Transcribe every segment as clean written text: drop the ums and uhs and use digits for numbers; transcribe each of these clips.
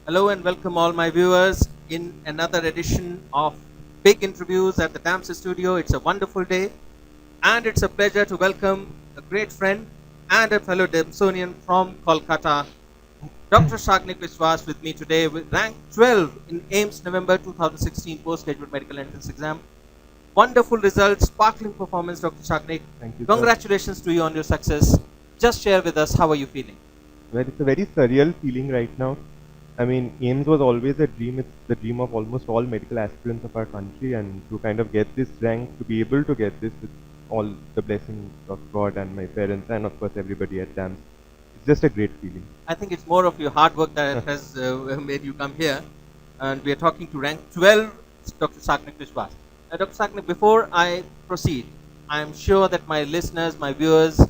Hello and welcome all my viewers in another edition of Big Interviews at the Dams Studio. It's a wonderful day and it's a pleasure to welcome a great friend and a fellow Damsonian from Kolkata, Dr. Shagnik Vishwas with me today with rank 12 in AIMS November 2016 postgraduate medical entrance exam. Wonderful results, sparkling performance, Dr. Shagnik. Thank you, sir. Congratulations to you on your success. Just share with us how are you feeling? Well, it's a very surreal feeling right now. I mean, AIMS was always a dream. It's the dream of almost all medical aspirants of our country, and to kind of get this rank, to be able to get this with all the blessings of God and my parents, and of course everybody at DAMS, it's just a great feeling. I think it's more of your hard work that has made you come here. And we are talking to rank 12, Dr. Saknik Vishwas. Dr. Saknik, before I proceed, I'm sure that my listeners, my viewers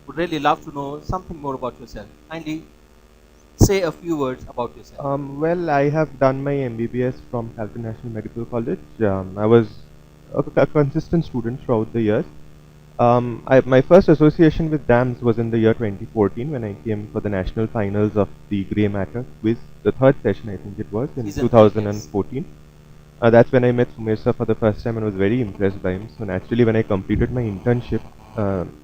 would really love to know something more about yourself. Kindly say a few words about yourself. Well, I have done my MBBS from Calcutta National Medical College. I was a consistent student throughout the years. My first association with DAMS was in the year 2014 when I came for the national finals of the Grey Matter quiz, the third session I think it was, in Season 2014. That's when I met Sumer sir for the first time and was very impressed by him. So naturally, when I completed my internship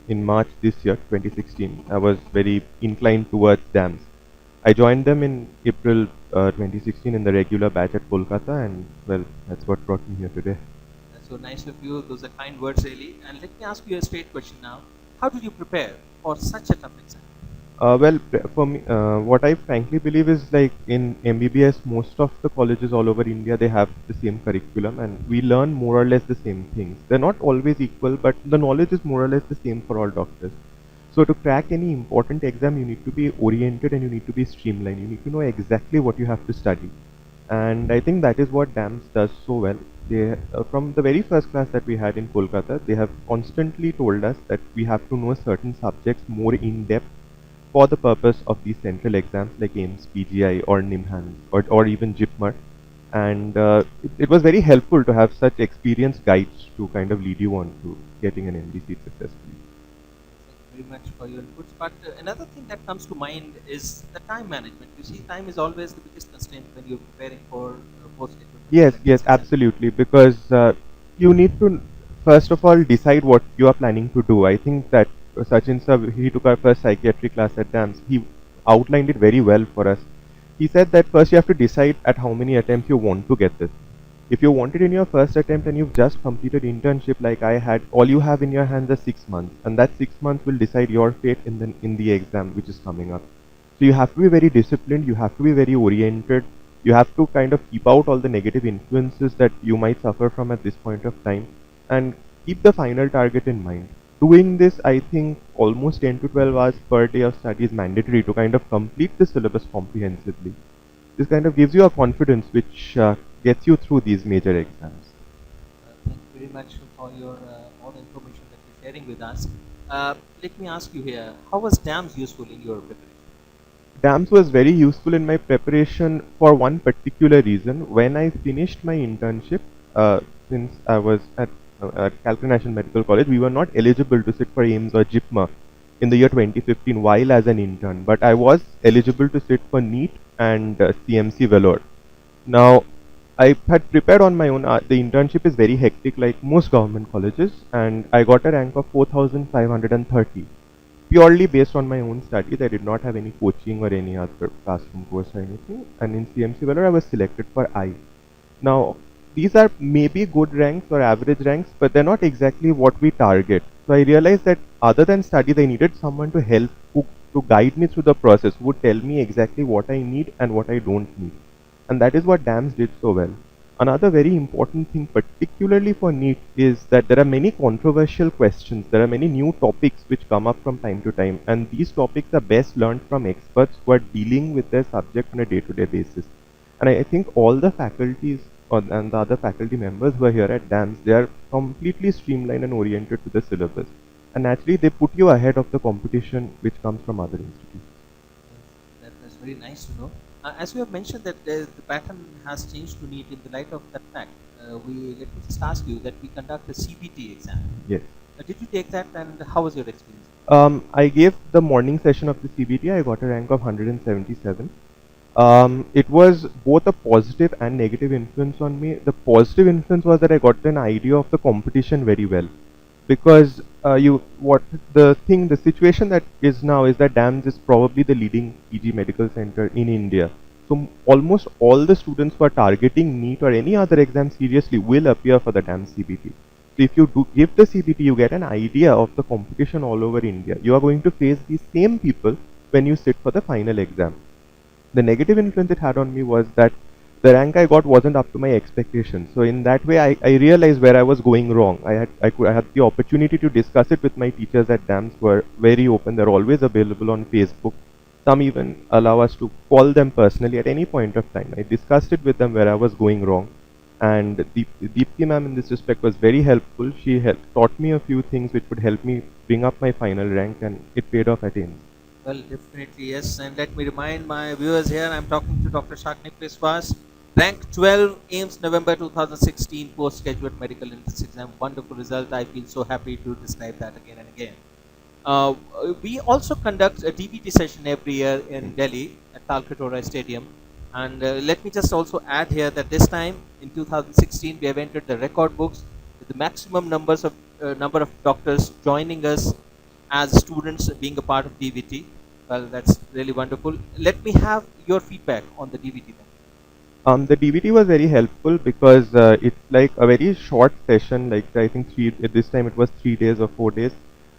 in March this year, 2016, I was very inclined towards DAMS. I joined them in April 2016 in the regular batch at Kolkata, and well, that's what brought me here today. That's so nice of you. Those are kind words, really. And let me ask you a straight question now. How did you prepare for such a tough exam? For me, what I frankly believe is like in MBBS, most of the colleges all over India, they have the same curriculum and we learn more or less the same things. They're not always equal, but the knowledge is more or less the same for all doctors. So to crack any important exam, you need to be oriented and you need to be streamlined. You need to know exactly what you have to study. And I think that is what DAMS does so well. From the very first class that we had in Kolkata, they have constantly told us that we have to know certain subjects more in depth for the purpose of these central exams like AIMS, PGI or NIMHANS or even JIPMER. And it was very helpful to have such experienced guides to kind of lead you on to getting an MD seat successfully. Thank you very much for your inputs. But another thing that comes to mind is the time management. You see, time is always the biggest constraint when you're preparing for post-graduate medical Yes, entrance yes, exam. absolutely. Because you need to first of all decide what you are planning to do. I think that Sachin sir, he took our first psychiatry class at DAMS. He outlined it very well for us. He said that first you have to decide at how many attempts you want to get this. If you want it in your first attempt and you've just completed internship like I had, all you have in your hands are 6 months, and that 6 months will decide your fate in the exam which is coming up. So you have to be very disciplined, you have to be very oriented, you have to kind of keep out all the negative influences that you might suffer from at this point of time, and keep the final target in mind. Doing this, I think almost 10 to 12 hours per day of study is mandatory to kind of complete the syllabus comprehensively. This kind of gives you a confidence which gets you through these major exams. Thank you very much for your all the information that you're sharing with us. Let me ask you here, how was DAMS useful in your preparation? DAMS was very useful in my preparation for one particular reason. When I finished my internship, since I was at Calcutta National Medical College, we were not eligible to sit for AIMS or JIPMER in the year 2015 while as an intern, but I was eligible to sit for NEET and CMC Vellore. Now, I had prepared on my own. The internship is very hectic, like most government colleges, and I got a rank of 4,530 purely based on my own studies. I did not have any coaching or any other classroom course or anything. And in CMC Vellore, I was selected for I. Now, these are maybe good ranks or average ranks, but they're not exactly what we target. So I realized that other than studies, I needed someone to help, to guide me through the process, who would tell me exactly what I need and what I don't need. And that is what DAMS did so well. Another very important thing, particularly for NEET, is that there are many controversial questions. There are many new topics which come up from time to time, and these topics are best learned from experts who are dealing with their subject on a day-to-day basis. And I think all the faculties and the other faculty members who are here at DAMS, they are completely streamlined and oriented to the syllabus. And naturally, they put you ahead of the competition which comes from other institutions. That's very nice to know. As you have mentioned that the pattern has changed to NEET in the light of that fact, let me just ask you that we conduct a CBT exam. Yes. Did you take that and how was your experience? I gave the morning session of the CBT. I got a rank of 177. It was both a positive and negative influence on me. The positive influence was that I got an idea of the competition very well, because the situation that is now is that DAMS is probably the leading PG medical center in India. So almost all the students who are targeting NEET or any other exam seriously will appear for the DAMS CBT. So if you do give the CBT, you get an idea of the competition all over India. You are going to face the same people when you sit for the final exam. The negative influence it had on me was that the rank I got wasn't up to my expectations. So in that way, I realized where I was going wrong. I had the opportunity to discuss it with my teachers at DAMS who are very open. They're always available on Facebook. Some even allow us to call them personally at any point of time. I discussed it with them where I was going wrong. And Deepti ma'am in this respect was very helpful. She taught me a few things which would help me bring up my final rank, and it paid off at end. Well, definitely yes. And let me remind my viewers here, I'm talking to Dr. Shaknik Biswas, rank 12, AIMS November 2016, postgraduate medical entrance exam. Wonderful result. I feel so happy to describe that again and again. Uh, we also conduct a DVT session every year in Delhi at Talkatoora Stadium. And let me just also add here that this time in 2016 we have entered the record books with the maximum number of doctors joining us as students being a part of DVT. Well, that's really wonderful. Let me have your feedback on the DVT then. The DVT was very helpful because it's like a very short session, like I think at this time it was 3 days or 4 days,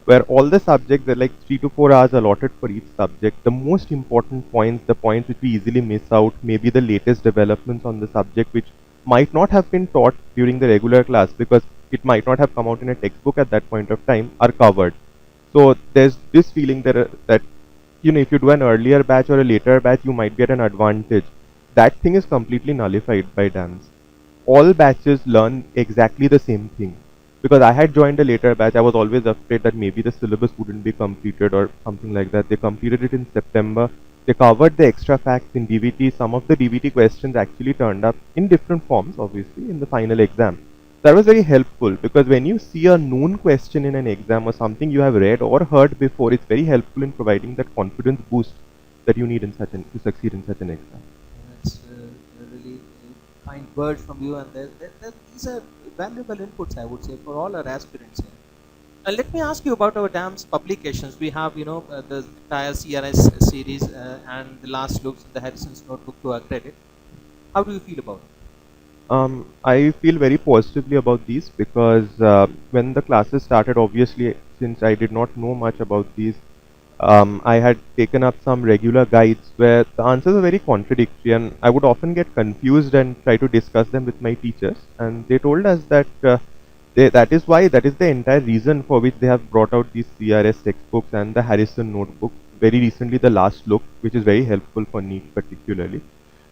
where all the subjects are like 3 to 4 hours allotted for each subject. The most important points, the points which we easily miss out, maybe the latest developments on the subject which might not have been taught during the regular class because it might not have come out in a textbook at that point of time, are covered. So there's this feeling that if you do an earlier batch or a later batch, you might get an advantage. That thing is completely nullified by DAMS. All batches learn exactly the same thing. Because I had joined a later batch, I was always afraid that maybe the syllabus wouldn't be completed or something like that. They completed it in September. They covered the extra facts in DVT. Some of the DVT questions actually turned up in different forms, obviously, in the final exam. That was very helpful because when you see a known question in an exam or something you have read or heard before, it's very helpful in providing that confidence boost that you need to succeed in such an exam. That's a really kind word from you, and these are valuable inputs, I would say, for all our aspirants here. Let me ask you about our DAMS publications. We have, the entire CRS series and the last looks in the Harrison's notebook to our credit. How do you feel about it? I feel very positively about these because when the classes started, obviously, since I did not know much about these, I had taken up some regular guides where the answers are very contradictory, and I would often get confused and try to discuss them with my teachers. And they told us that that is the entire reason for which they have brought out these CRS textbooks and the Harrison notebook. Very recently, the last look, which is very helpful for NEET particularly.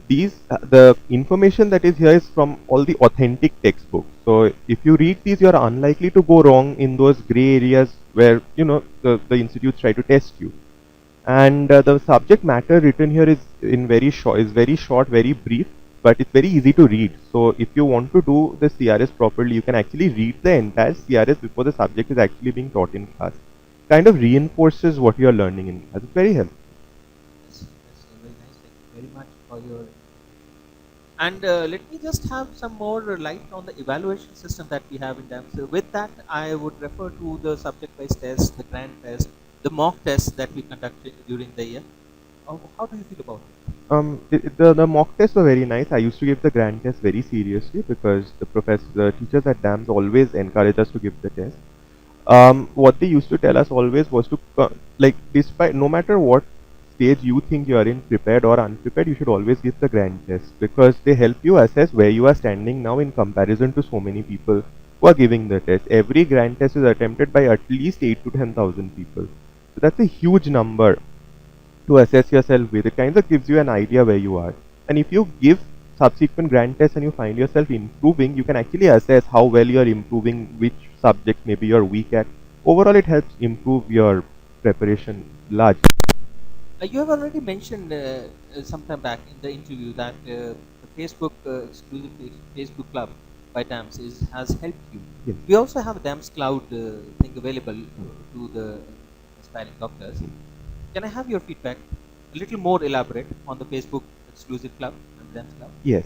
The information that is here is from all the authentic textbooks. So if you read these, you are unlikely to go wrong in those gray areas where the institutes try to test you. And the subject matter written here is very short, very brief, but it's very easy to read. So if you want to do the CRS properly, you can actually read the entire CRS before the subject is actually being taught in class. Kind of reinforces what you are learning in class. It's very helpful. That's very nice. Thank you very much for your. And let me just have some more light on the evaluation system that we have in DAMS. So with that, I would refer to the subject-based tests, the grand test, the mock tests that we conducted during the year. How do you feel about it? The mock tests were very nice. I used to give the grand test very seriously because the teachers at DAMS always encourage us to give the test. What they used to tell us always was to despite no matter what stage you think you are in, prepared or unprepared, you should always give the grand test because they help you assess where you are standing now in comparison to so many people who are giving the test. Every grand test is attempted by at least 8 to 10,000 people. So that's a huge number to assess yourself with. It kind of gives you an idea where you are. And if you give subsequent grand tests and you find yourself improving, you can actually assess how well you are improving, which subject maybe you are weak at. Overall, it helps improve your preparation largely. You have already mentioned sometime back in the interview that the Facebook exclusive Facebook club by DAMS has helped you. Yes. We also have a DAMS Cloud thing available to the aspiring doctors. Can I have your feedback, a little more elaborate on the Facebook exclusive club, Dams Club? Yes.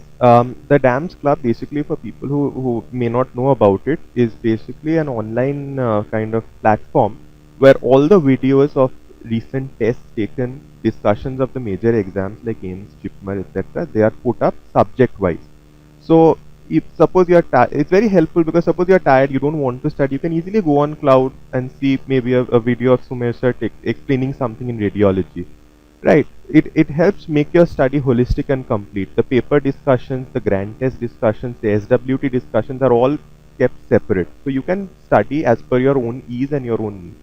The Dams Club, basically, for people who may not know about it, is basically an online kind of platform where all the videos of recent tests taken, discussions of the major exams like AIMS, JIPMER, etc., they are put up subject wise. So, if suppose you are it's very helpful because suppose you are tired, you don't want to study, you can easily go on cloud and see maybe a video of Sumer sir explaining something in radiology. Right. It helps make your study holistic and complete. The paper discussions, the grand test discussions, the SWT discussions are all kept separate. So you can study as per your own ease and your own needs.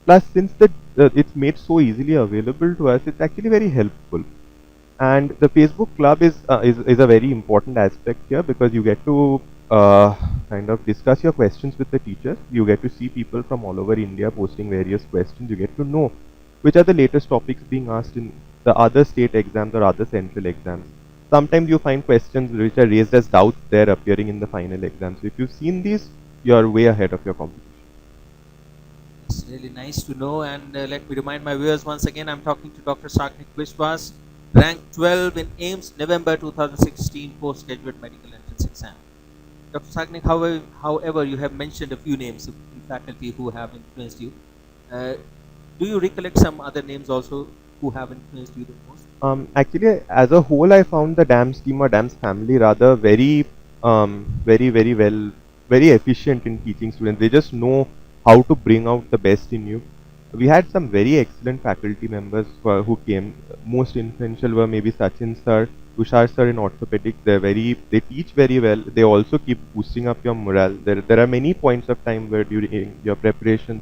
Plus, since it's made so easily available to us, it's actually very helpful. And the Facebook club is a very important aspect here because you get to kind of discuss your questions with the teachers. You get to see people from all over India posting various questions. You get to know which are the latest topics being asked in the other state exams or other central exams. Sometimes you find questions which are raised as doubts there appearing in the final exam. So if you've seen these, you're way ahead of your competition. It's really nice to know. And let me remind my viewers once again, I'm talking to Dr. Saknik Vishwas, ranked 12 in AIMS November 2016 postgraduate medical entrance exam. Dr. Saknik, however, you have mentioned a few names of faculty who have influenced you. Do you recollect some other names also who have influenced you the most? Actually, as a whole, I found the DAMS team or DAMS family rather very well, very efficient in teaching students. They just know how to bring out the best in you. We had some very excellent faculty members who came. Most influential were maybe Sachin sir, Tushar sir in orthopedics. They teach very well. They also keep boosting up your morale. There are many points of time where during your preparations,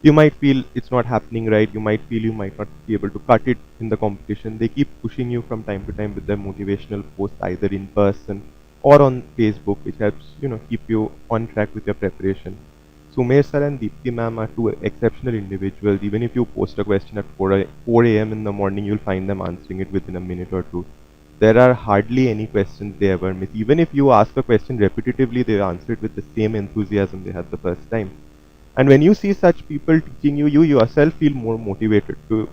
you might feel it's not happening right. You might feel you might not be able to cut it in the competition. They keep pushing you from time to time with their motivational posts, either in person or on Facebook, which helps keep you on track with your preparation. Sumer sir and Deepti ma'am are two exceptional individuals. Even if you post a question at 4 a.m. in the morning, you'll find them answering it within a minute or two. There are hardly any questions they ever miss. Even if you ask a question repetitively, they answer it with the same enthusiasm they had the first time. And when you see such people teaching you, you yourself feel more motivated to,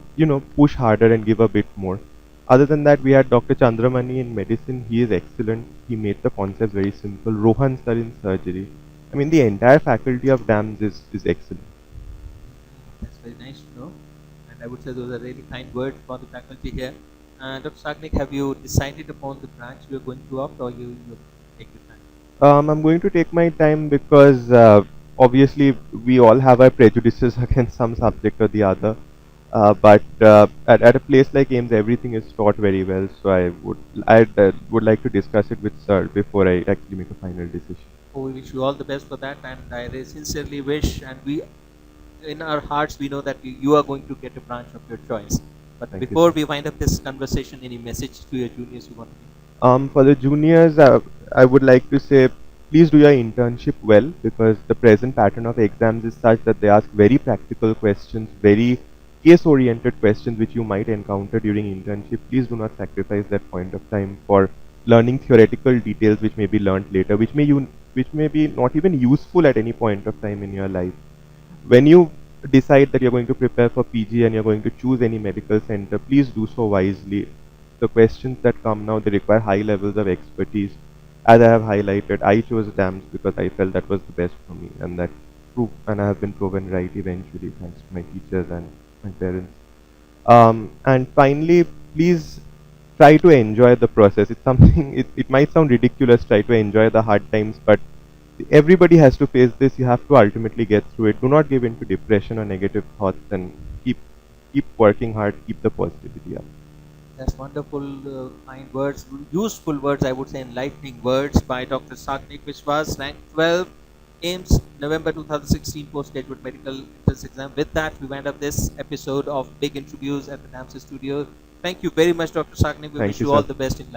push harder and give a bit more. Other than that, we had Dr. Chandramani in medicine. He is excellent. He made the concepts very simple. Rohan sir in surgery. I mean, the entire faculty of DAMS is excellent. That's very nice to know. And I would say those are really kind words for the faculty here. Dr. Saknik, have you decided upon the branch you are going to opt, or you take your time? I'm going to take my time because obviously we all have our prejudices against some subject or the other. But at a place like AIMS, everything is taught very well. So I would like to discuss it with sir before I actually make a final decision. Oh, we wish you all the best for that, and I sincerely wish, and we, in our hearts, we know that you are going to get a branch of your choice. But Thank you, before sir. we wind up this conversation, any message to your juniors you want to give? For the juniors, I would like to say, please do your internship well because the present pattern of exams is such that they ask very practical questions, very case-oriented questions which you might encounter during internship. Please do not sacrifice that point of time for learning theoretical details which may be learnt later, which may be not even useful at any point of time in your life. When you decide that you're going to prepare for PG and you're going to choose any medical center, please do so wisely. The questions that come now, they require high levels of expertise. As I have highlighted, I chose DAMS because I felt that was the best for me, and and I have been proven right eventually thanks to my teachers and my parents. And finally, please try to enjoy the process. It's something, it might sound ridiculous, try to enjoy the hard times, but everybody has to face this. You have to ultimately get through it. Do not give in to depression or negative thoughts, and keep working hard, keep the positivity up. That's wonderful, kind words, useful words, I would say, enlightening words by Dr. Saknik Vishwas, ranked 12, AIMS, November 2016 postgraduate medical entrance exam. With that, we wind up this episode of Big Interviews at the NAMSA studio. Thank you very much, Dr. Saknik. We Thank wish you, you all sir. the best in life.